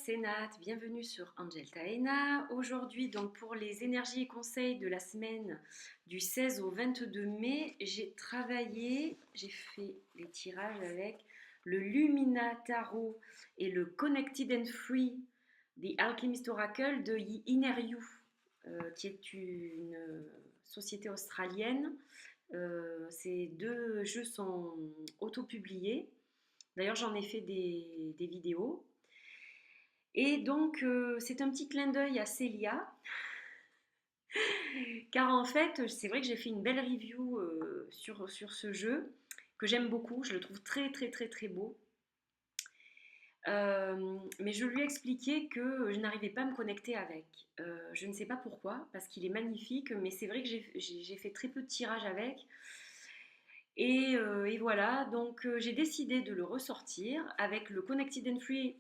c'est Nat, bienvenue sur Angel Taena. Aujourd'hui, donc pour les énergies et conseils de la semaine du 16 au 22 mai, j'ai fait les tirages avec le Lumina Tarot et le Connected and Free, The Alchemist Oracle de Inner You, qui est une société australienne. Ces deux jeux sont autopubliés. D'ailleurs, j'en ai fait des vidéos. Et donc, c'est un petit clin d'œil à Célia, car en fait, c'est vrai que j'ai fait une belle review sur ce jeu, que j'aime beaucoup, je le trouve très très très très beau. Mais je lui ai expliqué que je n'arrivais pas à me connecter avec. Je ne sais pas pourquoi, parce qu'il est magnifique, mais c'est vrai que j'ai fait très peu de tirages avec. Et voilà, donc j'ai décidé de le ressortir avec le Connected and Free,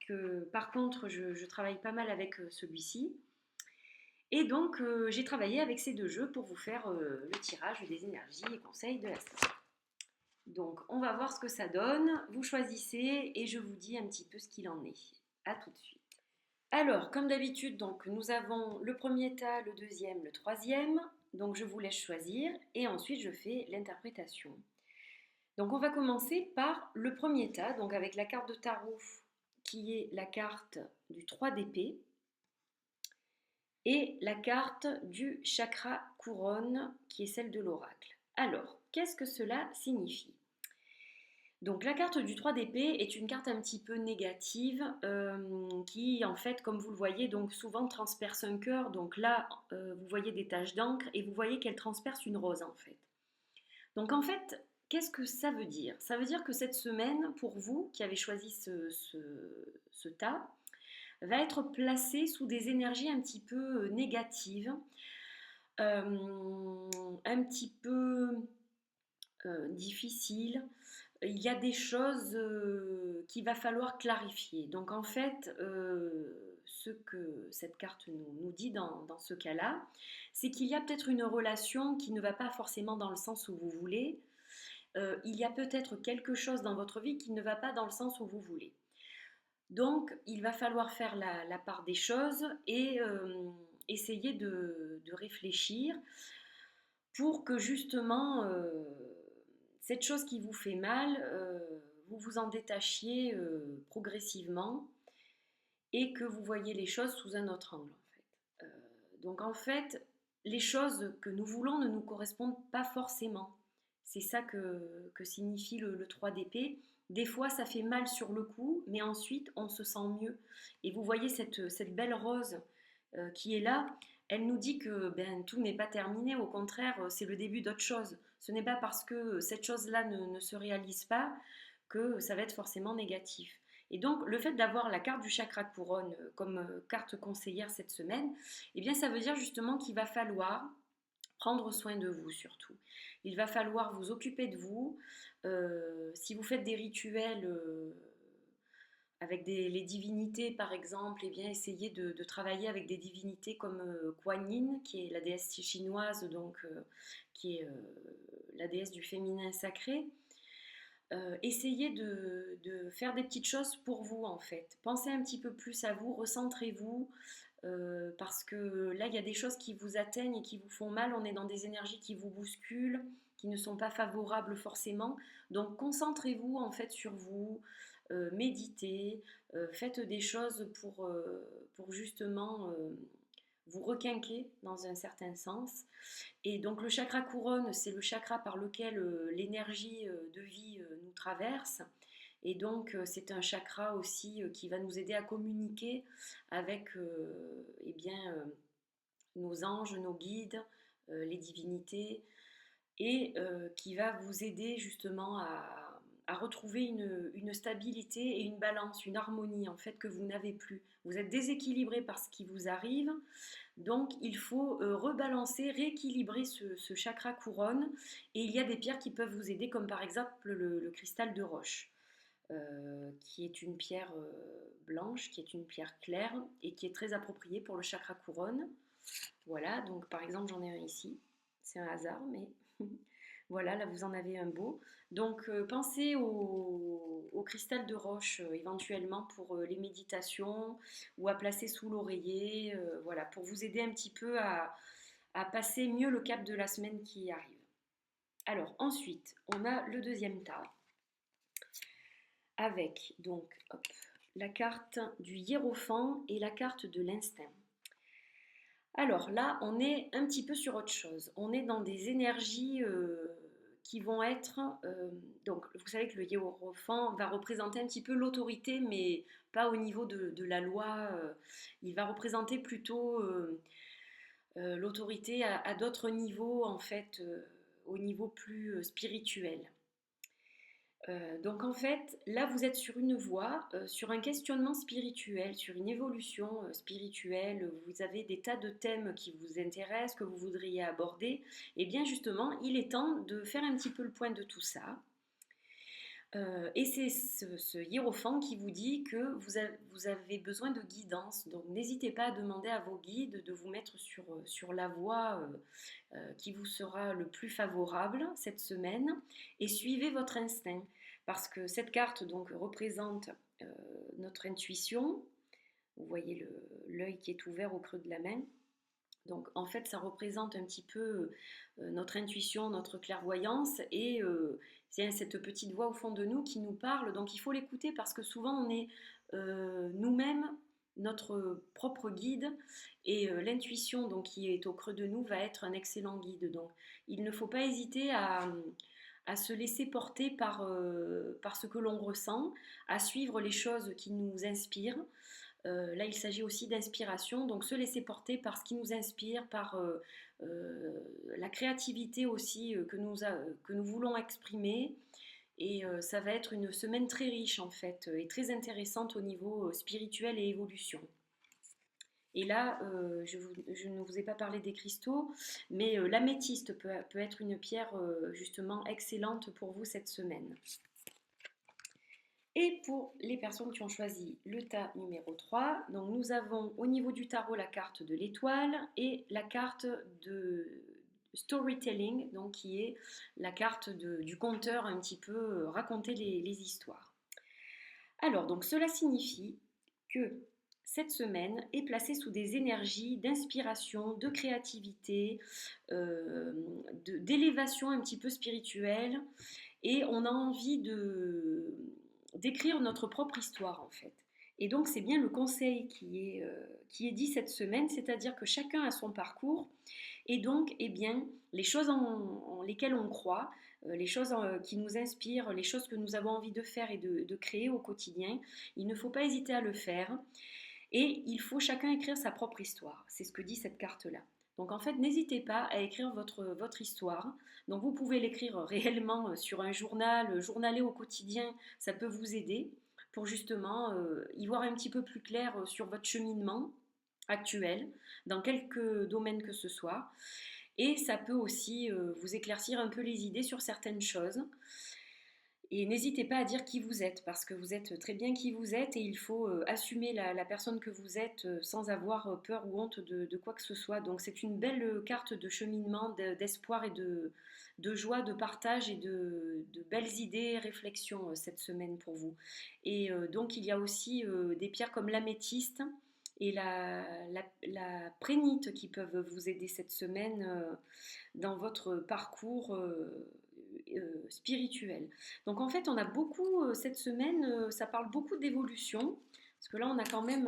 que par contre je travaille pas mal avec celui-ci. Et donc j'ai travaillé avec ces deux jeux pour vous faire le tirage des énergies et conseils de la semaine. Donc on va voir ce que ça donne, vous choisissez et je vous dis un petit peu ce qu'il en est. A tout de suite. Alors, comme d'habitude, donc nous avons le premier tas, le deuxième, le troisième. Donc je vous laisse choisir et ensuite je fais l'interprétation. Donc on va commencer par le premier tas, donc avec la carte de tarot qui est la carte du 3 d'épée et la carte du chakra couronne qui est celle de l'oracle. Alors, qu'est-ce que cela signifie? Donc la carte du 3 d'épée est une carte un petit peu négative qui en fait comme vous le voyez donc souvent transperce un cœur. Donc là vous voyez des taches d'encre et vous voyez qu'elle transperce une rose en fait. Donc en fait, qu'est-ce que ça veut dire? Ça veut dire que cette semaine, pour vous qui avez choisi ce tas, va être placée sous des énergies un petit peu négatives, un petit peu difficiles. Il y a des choses qu'il va falloir clarifier. Donc en fait, ce que cette carte nous dit dans ce cas-là, c'est qu'il y a peut-être une relation qui ne va pas forcément dans le sens où vous voulez. Il y a peut-être quelque chose dans votre vie qui ne va pas dans le sens où vous voulez. Donc, il va falloir faire la part des choses et essayer de réfléchir pour que justement cette chose qui vous fait mal, vous vous en détachiez progressivement et que vous voyez les choses sous un autre angle en fait. Donc en fait, les choses que nous voulons ne nous correspondent pas forcément. C'est ça que signifie le 3 d'épée. Des fois, ça fait mal sur le coup, mais ensuite, on se sent mieux. Et vous voyez cette belle rose qui est là, elle nous dit que ben, tout n'est pas terminé. Au contraire, c'est le début d'autre chose. Ce n'est pas parce que cette chose-là ne se réalise pas que ça va être forcément négatif. Et donc, le fait d'avoir la carte du chakra couronne comme carte conseillère cette semaine, eh bien, ça veut dire justement qu'il va falloir prendre soin de vous surtout. Il va falloir vous occuper de vous. Si vous faites des rituels avec les divinités par exemple, eh bien essayez de travailler avec des divinités comme Kuan Yin, qui est la déesse chinoise, donc qui est la déesse du féminin sacré. Essayez de faire des petites choses pour vous en fait. Pensez un petit peu plus à vous, recentrez-vous, parce que là, il y a des choses qui vous atteignent et qui vous font mal. On est dans des énergies qui vous bousculent, qui ne sont pas favorables forcément. Donc, concentrez-vous en fait sur vous, méditez, faites des choses pour justement vous requinquer dans un certain sens. Et donc, le chakra couronne, c'est le chakra par lequel l'énergie de vie nous traverse. Et donc, c'est un chakra aussi qui va nous aider à communiquer avec eh bien, nos anges, nos guides, les divinités, et qui va vous aider justement à retrouver une stabilité et une balance, une harmonie en fait que vous n'avez plus. Vous êtes déséquilibré par ce qui vous arrive, donc il faut rebalancer, rééquilibrer ce chakra couronne, et il y a des pierres qui peuvent vous aider comme par exemple le cristal de roche. Qui est une pierre blanche, qui est une pierre claire et qui est très appropriée pour le chakra couronne. Voilà, donc par exemple j'en ai un ici, c'est un hasard, mais Voilà, là vous en avez un beau. Donc pensez au cristal de roche éventuellement pour les méditations ou à placer sous l'oreiller, voilà, pour vous aider un petit peu à passer mieux le cap de la semaine qui arrive. Alors ensuite, on a le deuxième tas avec donc hop, la carte du hiérophant et la carte de l'instinct. Alors là, on est un petit peu sur autre chose. On est dans des énergies qui vont être... donc, vous savez que le hiérophant va représenter un petit peu l'autorité, mais pas au niveau de la loi. Il va représenter plutôt l'autorité à d'autres niveaux, en fait, au niveau plus spirituel. Donc en fait, là vous êtes sur une voie, sur un questionnement spirituel, sur une évolution spirituelle, vous avez des tas de thèmes qui vous intéressent, que vous voudriez aborder, et bien justement, il est temps de faire un petit peu le point de tout ça. Et c'est ce hiérophant qui vous dit que vous avez besoin de guidance. Donc n'hésitez pas à demander à vos guides de vous mettre sur la voie qui vous sera le plus favorable cette semaine et suivez votre instinct. Parce que cette carte donc représente euh, notre intuition. Vous voyez l'œil qui est ouvert au creux de la main. Donc en fait, ça représente un petit peu notre intuition, notre clairvoyance et c'est cette petite voix au fond de nous qui nous parle. Donc il faut l'écouter parce que souvent on est nous-mêmes notre propre guide et l'intuition donc qui est au creux de nous va être un excellent guide. Donc il ne faut pas hésiter à se laisser porter par ce que l'on ressent, à suivre les choses qui nous inspirent. Là, il s'agit aussi d'inspiration, donc se laisser porter par ce qui nous inspire, par la créativité aussi que nous voulons exprimer. Et ça va être une semaine très riche en fait et très intéressante au niveau spirituel et évolution. Et là, je ne vous ai pas parlé des cristaux, mais l'améthyste peut être une pierre justement excellente pour vous cette semaine. Et pour les personnes qui ont choisi le tas numéro 3, donc nous avons au niveau du tarot la carte de l'étoile et la carte de storytelling, donc qui est la carte du conteur, un petit peu raconter les histoires. Alors, donc cela signifie que cette semaine est placée sous des énergies d'inspiration, de créativité, d'élévation un petit peu spirituelle, et on a envie d'écrire notre propre histoire en fait. Et donc c'est bien le conseil qui est dit cette semaine, c'est-à-dire que chacun a son parcours et donc eh bien, les choses en lesquelles on croit, les choses qui nous inspirent, les choses que nous avons envie de faire et de créer au quotidien, il ne faut pas hésiter à le faire et il faut chacun écrire sa propre histoire. C'est ce que dit cette carte-là. Donc en fait, n'hésitez pas à écrire votre histoire. Donc vous pouvez l'écrire réellement sur un journal, journaler au quotidien, ça peut vous aider pour justement y voir un petit peu plus clair sur votre cheminement actuel, dans quelques domaines que ce soit. Et ça peut aussi vous éclaircir un peu les idées sur certaines choses. Et n'hésitez pas à dire qui vous êtes, parce que vous êtes très bien qui vous êtes et il faut assumer la personne que vous êtes sans avoir peur ou honte de quoi que ce soit. Donc c'est une belle carte de cheminement, d'espoir et de joie, de partage et de belles idées, réflexions cette semaine pour vous. Et donc il y a aussi des pierres comme l'améthyste et la prénite qui peuvent vous aider cette semaine dans votre parcours spirituel. Donc en fait, on a beaucoup, cette semaine, ça parle beaucoup d'évolution, parce que là, on a quand même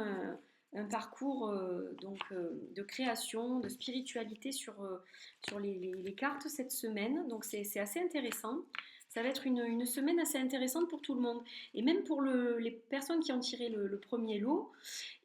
un parcours de création, de spiritualité sur les cartes cette semaine. Donc c'est assez intéressant. Ça va être une semaine assez intéressante pour tout le monde. Et même pour les personnes qui ont tiré le premier lot,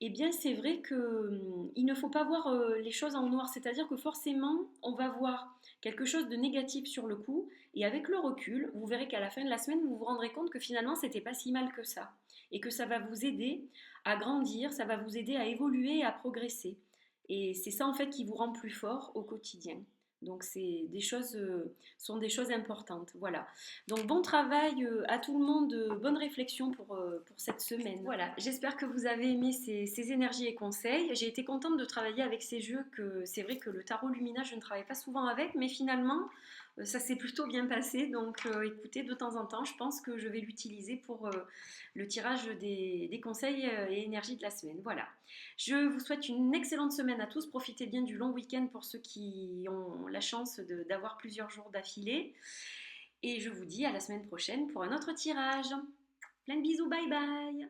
eh bien c'est vrai qu'il ne faut pas voir les choses en noir. C'est-à-dire que forcément, on va voir quelque chose de négatif sur le coup. Et avec le recul, vous verrez qu'à la fin de la semaine, vous vous rendrez compte que finalement, c'était pas si mal que ça. Et que ça va vous aider à grandir, ça va vous aider à évoluer et à progresser. Et c'est ça en fait qui vous rend plus fort au quotidien. Donc c'est des choses sont des choses importantes. Voilà. Donc bon travail à tout le monde, bonne réflexion pour cette semaine. Voilà, j'espère que vous avez aimé ces énergies et conseils. J'ai été contente de travailler avec ces jeux que c'est vrai que le tarot Lumina, je ne travaille pas souvent avec, mais finalement, Ça s'est plutôt bien passé, donc écoutez, de temps en temps, je pense que je vais l'utiliser pour le tirage des conseils et énergie de la semaine. Voilà. Je vous souhaite une excellente semaine à tous. Profitez bien du long week-end pour ceux qui ont la chance d'avoir plusieurs jours d'affilée. Et je vous dis à la semaine prochaine pour un autre tirage. Plein de bisous, bye bye.